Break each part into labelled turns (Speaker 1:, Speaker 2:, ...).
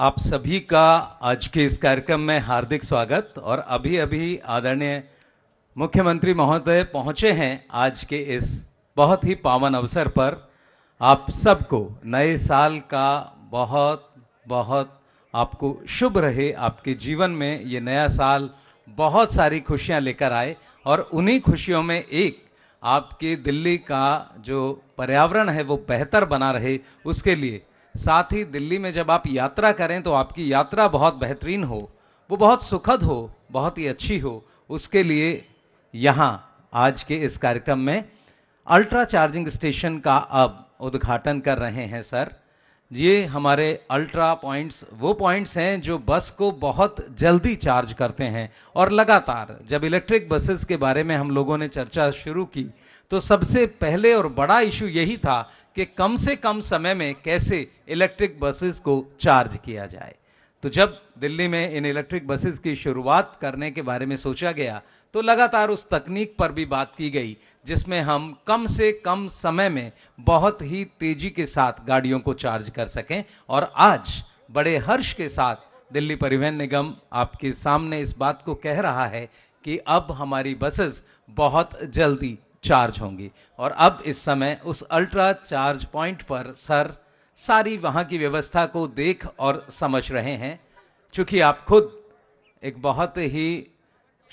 Speaker 1: आप सभी का आज के इस कार्यक्रम में हार्दिक स्वागत। और अभी अभी आदरणीय मुख्यमंत्री महोदय पहुंचे हैं आज के इस बहुत ही पावन अवसर पर। आप सबको नए साल का बहुत बहुत आपको शुभ रहे। आपके जीवन में ये नया साल बहुत सारी खुशियां लेकर आए और उन्हीं खुशियों में एक आपके दिल्ली का जो पर्यावरण है वो बेहतर बना रहे, उसके लिए साथ ही दिल्ली में जब आप यात्रा करें तो आपकी यात्रा बहुत बेहतरीन हो, वो बहुत सुखद हो, बहुत ही अच्छी हो। उसके लिए यहाँ आज के इस कार्यक्रम में अल्ट्रा चार्जिंग स्टेशन का अब उद्घाटन कर रहे हैं सर। ये हमारे अल्ट्रा पॉइंट्स वो पॉइंट्स हैं जो बस को बहुत जल्दी चार्ज करते हैं। और लगातार जब इलेक्ट्रिक बसेस के बारे में हम लोगों ने चर्चा शुरू की तो सबसे पहले और बड़ा इशू यही था कि कम से कम समय में कैसे इलेक्ट्रिक बसेस को चार्ज किया जाए। तो जब दिल्ली में इन इलेक्ट्रिक बसेस की शुरुआत करने के बारे में सोचा गया तो लगातार उस तकनीक पर भी बात की गई जिसमें हम कम से कम समय में बहुत ही तेजी के साथ गाड़ियों को चार्ज कर सकें। और आज बड़े हर्ष के साथ दिल्ली परिवहन निगम आपके सामने इस बात को कह रहा है कि अब हमारी बसेस बहुत जल्दी चार्ज होंगी। और अब इस समय उस अल्ट्रा चार्ज पॉइंट पर सर सारी वहाँ की व्यवस्था को देख और समझ रहे हैं। चूँकि आप खुद एक बहुत ही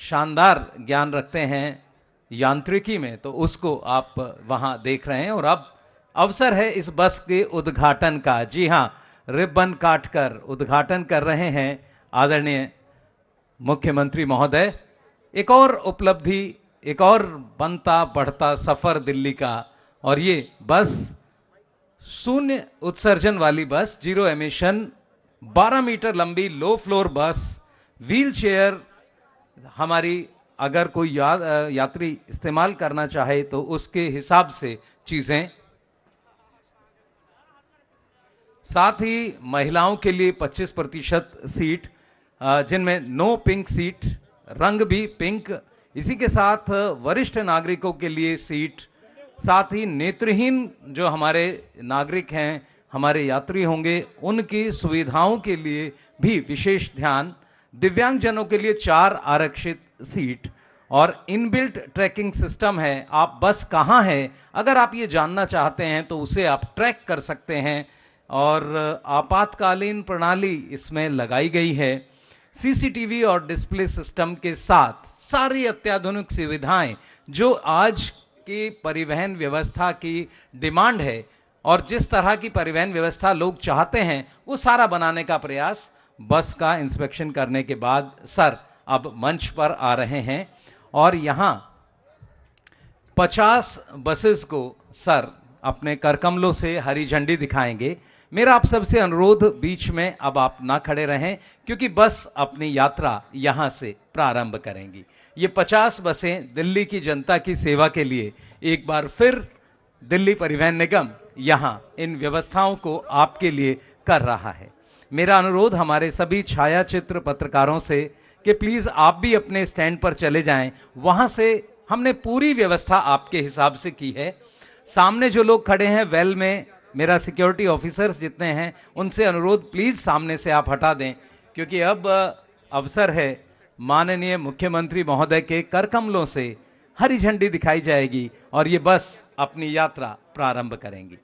Speaker 1: शानदार ज्ञान रखते हैं यांत्रिकी में, तो उसको आप वहाँ देख रहे हैं। और अब अवसर है इस बस के उद्घाटन का। जी हाँ, रिबन काटकर उद्घाटन कर रहे हैं आदरणीय मुख्यमंत्री महोदय। एक और उपलब्धि, एक और बनता बढ़ता सफर दिल्ली का। और ये बस शून्य उत्सर्जन वाली बस, जीरो एमिशन, 12 मीटर लंबी लो फ्लोर बस, व्हील चेयर हमारी अगर कोई यात्री इस्तेमाल करना चाहे तो उसके हिसाब से चीजें। साथ ही महिलाओं के लिए 25% सीट, जिनमें नो पिंक सीट, रंग भी पिंक। इसी के साथ वरिष्ठ नागरिकों के लिए सीट, साथ ही नेत्रहीन जो हमारे नागरिक हैं, हमारे यात्री होंगे, उनकी सुविधाओं के लिए भी विशेष ध्यान। दिव्यांगजनों के लिए 4 आरक्षित सीट और इनबिल्ट ट्रैकिंग सिस्टम है। आप बस कहाँ है अगर आप ये जानना चाहते हैं तो उसे आप ट्रैक कर सकते हैं। और आपातकालीन प्रणाली इसमें लगाई गई है। सीसीटीवी और डिस्प्ले सिस्टम के साथ सारी अत्याधुनिक सुविधाएं जो आज की परिवहन व्यवस्था की डिमांड है और जिस तरह की परिवहन व्यवस्था लोग चाहते हैं वो सारा बनाने का प्रयास बस का इंस्पेक्शन करने के बाद सर अब मंच पर आ रहे हैं। और यहाँ 50 बसेस को सर अपने करकमलों से हरी झंडी दिखाएंगे। मेरा आप सबसे अनुरोध, बीच में अब आप ना खड़े रहें क्योंकि बस अपनी यात्रा यहाँ से प्रारंभ करेंगी। ये 50 बसें दिल्ली की जनता की सेवा के लिए एक बार फिर दिल्ली परिवहन निगम यहाँ इन व्यवस्थाओं को आपके लिए कर रहा है। मेरा अनुरोध हमारे सभी छायाचित्र पत्रकारों से कि प्लीज़ आप भी अपने स्टैंड पर चले जाएं। वहाँ से हमने पूरी व्यवस्था आपके हिसाब से की है। सामने जो लोग खड़े हैं वेल में, मेरा सिक्योरिटी ऑफिसर्स जितने हैं उनसे अनुरोध, प्लीज़ सामने से आप हटा दें क्योंकि अब अवसर है माननीय मुख्यमंत्री महोदय के करकमलों से हरी झंडी दिखाई जाएगी और ये बस अपनी यात्रा प्रारंभ करेंगी।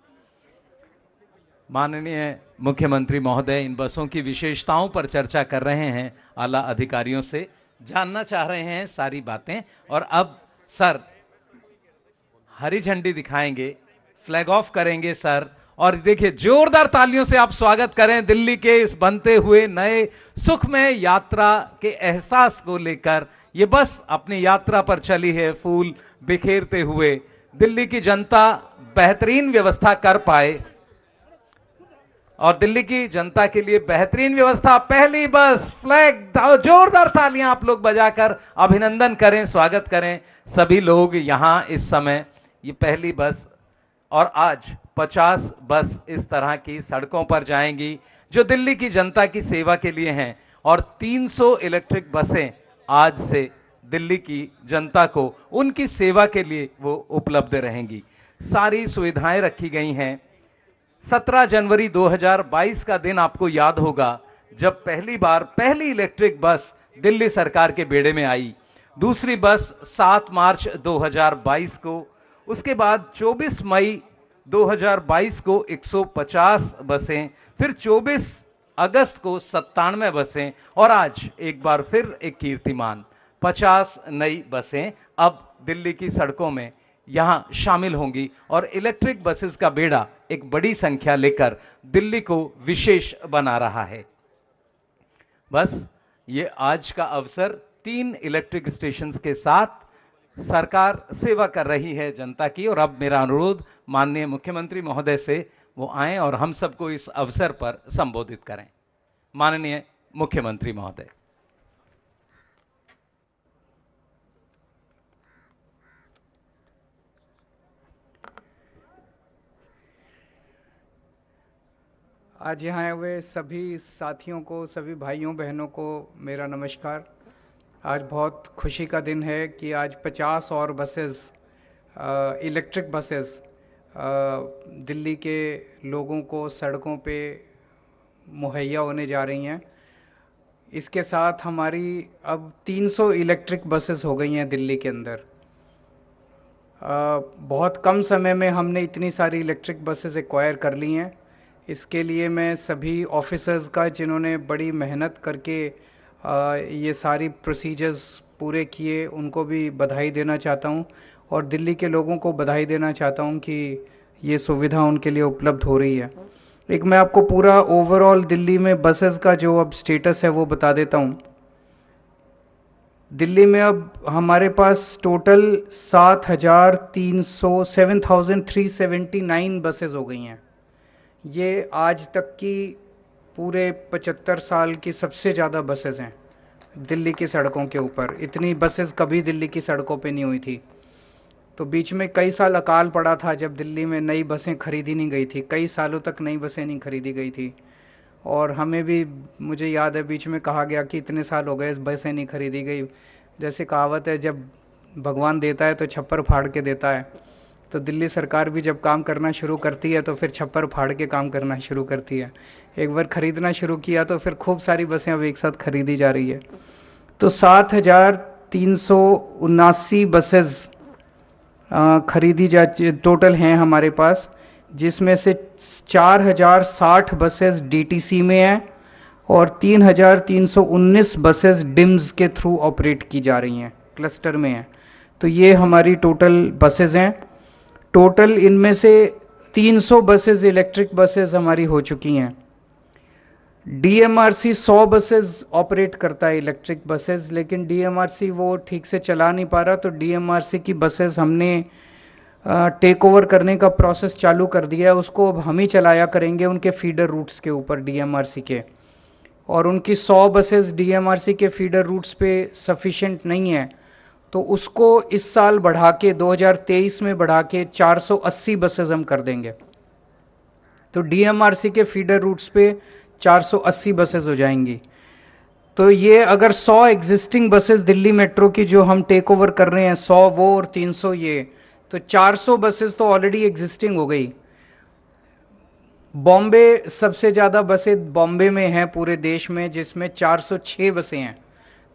Speaker 1: माननीय मुख्यमंत्री महोदय इन बसों की विशेषताओं पर चर्चा कर रहे हैं, आला अधिकारियों से जानना चाह रहे हैं सारी बातें। और अब सर हरी झंडी दिखाएंगे, फ्लैग ऑफ करेंगे सर। और देखिए, जोरदार तालियों से आप स्वागत करें दिल्ली के इस बनते हुए नए सुखमय यात्रा के एहसास को लेकर। ये बस अपनी यात्रा पर चली है फूल बिखेरते हुए। दिल्ली की जनता बेहतरीन व्यवस्था कर पाए और दिल्ली की जनता के लिए बेहतरीन व्यवस्था। पहली बस, फ्लैग, जोरदार तालियां आप लोग बजाकर अभिनंदन करें, स्वागत करें सभी लोग यहाँ इस समय। ये पहली बस और आज 50 बस इस तरह की सड़कों पर जाएंगी जो दिल्ली की जनता की सेवा के लिए हैं। और 300 इलेक्ट्रिक बसें आज से दिल्ली की जनता को उनकी सेवा के लिए वो उपलब्ध रहेंगी। सारी सुविधाएं रखी गई हैं। 17 जनवरी 2022 का दिन आपको याद होगा जब पहली इलेक्ट्रिक बस दिल्ली सरकार के बेड़े में आई। दूसरी बस 7 मार्च 2022 को, उसके बाद 24 मई 2022 को 150 बसें, फिर 24 अगस्त को 97 बसें, और आज एक बार फिर एक कीर्तिमान 50 नई बसें अब दिल्ली की सड़कों में यहां शामिल होंगी। और इलेक्ट्रिक बसेस का बेड़ा एक बड़ी संख्या लेकर दिल्ली को विशेष बना रहा है। बस ये आज का अवसर 3 इलेक्ट्रिक स्टेशंस के साथ सरकार सेवा कर रही है जनता की। और अब मेरा अनुरोध माननीय मुख्यमंत्री महोदय से वो आएं और हम सबको इस अवसर पर संबोधित करें। माननीय मुख्यमंत्री महोदय।
Speaker 2: आज यहाँ आए हुए सभी साथियों को, सभी भाइयों बहनों को मेरा नमस्कार। आज बहुत खुशी का दिन है कि आज 50 और बसेस, इलेक्ट्रिक बसेस दिल्ली के लोगों को सड़कों पे मुहैया होने जा रही हैं। इसके साथ हमारी अब 300 इलेक्ट्रिक बसेस हो गई हैं दिल्ली के अंदर। बहुत कम समय में हमने इतनी सारी इलेक्ट्रिक बसेस एक्वायर कर ली हैं। इसके लिए मैं सभी ऑफिसर्स का, जिन्होंने बड़ी मेहनत करके ये सारी प्रोसीजर्स पूरे किए, उनको भी बधाई देना चाहता हूँ। और दिल्ली के लोगों को बधाई देना चाहता हूँ कि ये सुविधा उनके लिए उपलब्ध हो रही है। एक मैं आपको पूरा ओवरऑल दिल्ली में बसेस का जो अब स्टेटस है वो बता देता हूँ। दिल्ली में अब हमारे पास टोटल 7,379 बसेस हो गई हैं। ये आज तक की पूरे 75 साल की सबसे ज़्यादा बसेस हैं दिल्ली की सड़कों के ऊपर। इतनी बसेस कभी दिल्ली की सड़कों पे नहीं हुई थी। तो बीच में कई साल अकाल पड़ा था जब दिल्ली में नई बसें खरीदी नहीं गई थी, कई सालों तक नई बसें नहीं खरीदी गई थी। और हमें भी, मुझे याद है, बीच में कहा गया कि इतने साल हो गए इस बसें नहीं खरीदी गई। जैसे कहावत है, जब भगवान देता है तो छप्पर फाड़ के देता है। तो दिल्ली सरकार भी जब काम करना शुरू करती है तो फिर छप्पर फाड़ के काम करना शुरू करती है। एक बार ख़रीदना शुरू किया तो फिर खूब सारी बसें अब एक साथ खरीदी जा रही है। तो 7,379 बसेस खरीदी जा टोटल हैं हमारे पास, जिसमें से 4,060 बसेस डीटीसी में हैं और 3,319 बसेस डिम्स के थ्रू ऑपरेट की जा रही हैं, क्लस्टर में हैं। तो ये हमारी टोटल बसेस हैं। टोटल इनमें से 300 बसेस इलेक्ट्रिक बसेस हमारी हो चुकी हैं। डीएमआरसी 100 बसेस ऑपरेट करता है इलेक्ट्रिक बसेस, लेकिन डीएमआरसी वो ठीक से चला नहीं पा रहा। तो डीएमआरसी की बसेस हमने टेक ओवर करने का प्रोसेस चालू कर दिया है। उसको अब हम ही चलाया करेंगे उनके फीडर रूट्स के ऊपर डीएमआरसी के। और उनकी 100 बसेस डीएमआरसी के फीडर रूट्स पे सफिशेंट नहीं है, तो उसको इस साल बढ़ा के 2023 में बढ़ा के 480 बसेस हम कर देंगे। तो डीएमआरसी के फीडर रूट्स पे 480 बसेस हो जाएंगी। तो ये अगर 100 एग्जिस्टिंग बसेस दिल्ली मेट्रो की जो हम टेक ओवर कर रहे हैं, 100 वो और 300 ये, तो 400 बसेस तो ऑलरेडी एग्जिस्टिंग हो गई। बॉम्बे सबसे ज़्यादा बसें बॉम्बे में हैं पूरे देश में, जिसमें 406 बसें हैं।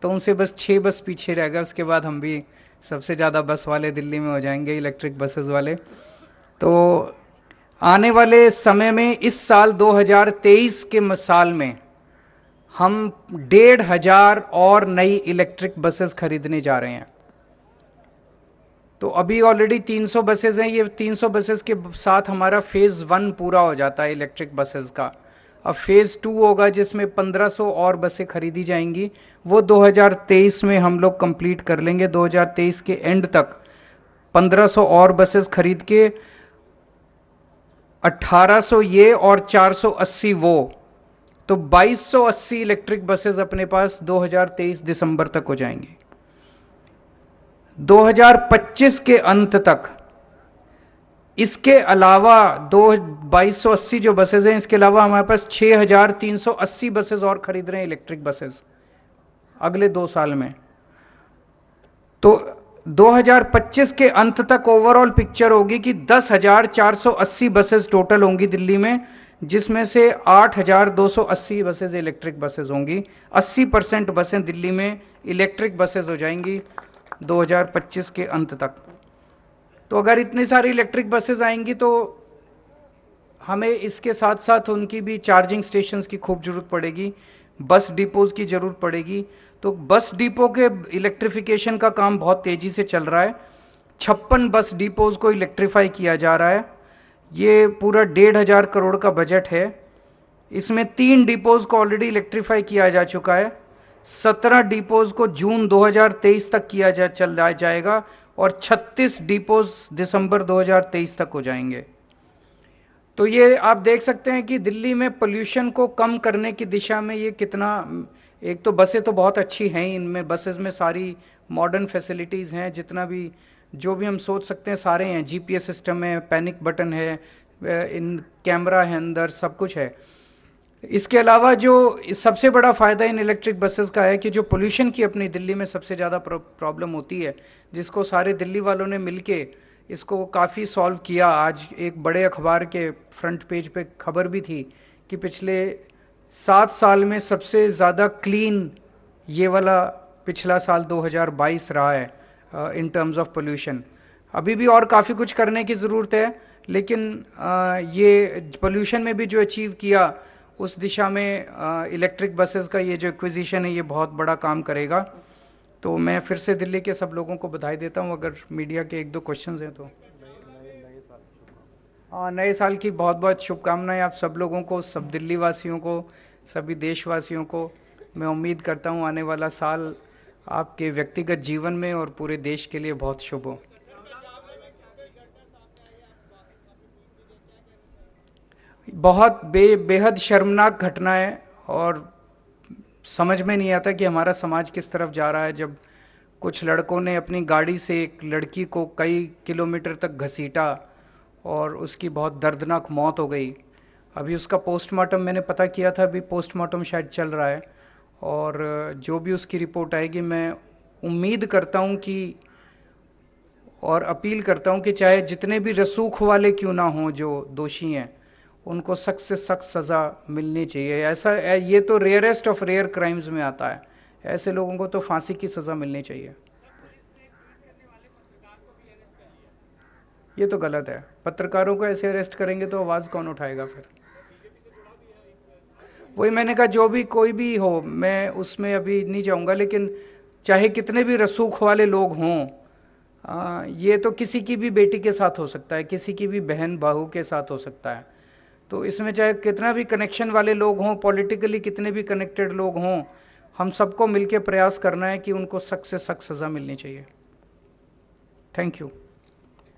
Speaker 2: तो उनसे बस 6 बस पीछे रह गए, उसके बाद हम भी सबसे ज़्यादा बस वाले दिल्ली में हो जाएंगे, इलेक्ट्रिक बसेस वाले। तो आने वाले समय में, इस साल 2023 के साल में, हम 1,500 और नई इलेक्ट्रिक बसेस खरीदने जा रहे हैं। तो अभी ऑलरेडी 300 बसेस हैं। ये 300 बसेस के साथ हमारा फेज़ 1 पूरा हो जाता है इलेक्ट्रिक बसेस का। अब फेज़ 2 होगा जिसमें 1500 और बसें खरीदी जाएंगी। वो 2023 में हम लोग कंप्लीट कर लेंगे। 2023 के एंड तक 1500 और बसेस खरीद के 1800 ये और 480 वो, तो 2280 इलेक्ट्रिक बसेस अपने पास 2023 दिसंबर तक हो जाएंगी। 2025 के अंत तक इसके अलावा 2280 जो बसेस हैं, इसके अलावा हमारे पास 6380 बसेस और खरीद रहे हैं इलेक्ट्रिक बसेस अगले 2 साल में। तो 2025 के अंत तक ओवरऑल पिक्चर होगी कि 10,480 बसेस टोटल होंगी दिल्ली में, जिसमें से 8,280 बसेज इलेक्ट्रिक बसेज होंगी। 80% बसें दिल्ली में इलेक्ट्रिक बसेज हो जाएंगी 2025 के अंत तक। तो अगर इतनी सारी इलेक्ट्रिक बसेज आएंगी तो हमें इसके साथ साथ उनकी भी चार्जिंग स्टेशंस की खूब ज़रूरत पड़ेगी, बस डिपोज़ की ज़रूरत पड़ेगी। तो बस डिपो के इलेक्ट्रिफिकेशन का काम बहुत तेज़ी से चल रहा है। 56 बस डिपोज़ को इलेक्ट्रीफाई किया जा रहा है। ये पूरा 1,500 करोड़ का बजट है। इसमें 3 डिपोज़ को ऑलरेडी इलेक्ट्रीफाई किया जा चुका है। 17 डिपोज़ को जून 2023 तक किया जाएगा और 36 डिपोज़ दिसंबर 2023 तक हो जाएंगे। तो ये आप देख सकते हैं कि दिल्ली में पोल्यूशन को कम करने की दिशा में ये कितना, एक तो बसें तो बहुत अच्छी हैं, इनमें बसेस में सारी मॉडर्न फैसिलिटीज़ हैं, जितना भी जो भी हम सोच सकते हैं सारे हैं। जीपीएस सिस्टम है, पैनिक बटन है, इन कैमरा है अंदर, सब कुछ है। इसके अलावा जो सबसे बड़ा फ़ायदा इन इलेक्ट्रिक बसेस का है कि जो पोल्यूशन की अपनी दिल्ली में सबसे ज़्यादा प्रॉब्लम होती है, जिसको सारे दिल्ली वालों ने मिलके इसको काफ़ी सॉल्व किया। आज एक बड़े अखबार के फ्रंट पेज पे खबर भी थी कि पिछले 7 साल में सबसे ज़्यादा क्लीन ये वाला पिछला साल 2022 रहा है इन टर्म्स ऑफ पोल्यूशन। अभी भी और काफ़ी कुछ करने की ज़रूरत है, लेकिन ये पोल्यूशन में भी जो अचीव किया उस दिशा में इलेक्ट्रिक बसेस का ये जो एक्विजिशन है ये बहुत बड़ा काम करेगा। तो मैं फिर से दिल्ली के सब लोगों को बधाई देता हूँ। अगर मीडिया के 1-2 क्वेश्चंस हैं तो। नए साल की बहुत बहुत शुभकामनाएं आप सब लोगों को, सब दिल्ली वासियों को, सभी देशवासियों को। मैं उम्मीद करता हूँ आने वाला साल आपके व्यक्तिगत जीवन में और पूरे देश के लिए बहुत शुभ हो। बहुत बेहद शर्मनाक घटना है और समझ में नहीं आता कि हमारा समाज किस तरफ जा रहा है। जब कुछ लड़कों ने अपनी गाड़ी से एक लड़की को कई किलोमीटर तक घसीटा और उसकी बहुत दर्दनाक मौत हो गई। अभी उसका पोस्टमार्टम मैंने पता किया था, अभी पोस्टमार्टम शायद चल रहा है और जो भी उसकी रिपोर्ट आएगी मैं उम्मीद करता हूँ कि और अपील करता हूँ कि चाहे जितने भी रसूख वाले क्यों ना हों जो दोषी हैं, उनको सख्त से सख्त सज़ा मिलनी चाहिए। ऐसा ये तो रेयरेस्ट ऑफ रेयर क्राइम्स में आता है, ऐसे लोगों को तो फांसी की सज़ा मिलनी चाहिए। ये तो गलत है, पत्रकारों को ऐसे अरेस्ट करेंगे तो आवाज़ कौन उठाएगा फिर। वही मैंने कहा, जो भी कोई भी हो, मैं उसमें अभी नहीं जाऊंगा, लेकिन चाहे कितने भी रसूख वाले लोग हों, ये तो किसी की भी बेटी के साथ हो सकता है, किसी की भी बहन बहू के साथ हो सकता है। तो इसमें चाहे कितना भी कनेक्शन वाले लोग हों, पॉलिटिकली कितने भी कनेक्टेड लोग हों, हम सबको मिलकर प्रयास करना है कि उनको सख्त से सख्त सज़ा मिलनी चाहिए। Thank you.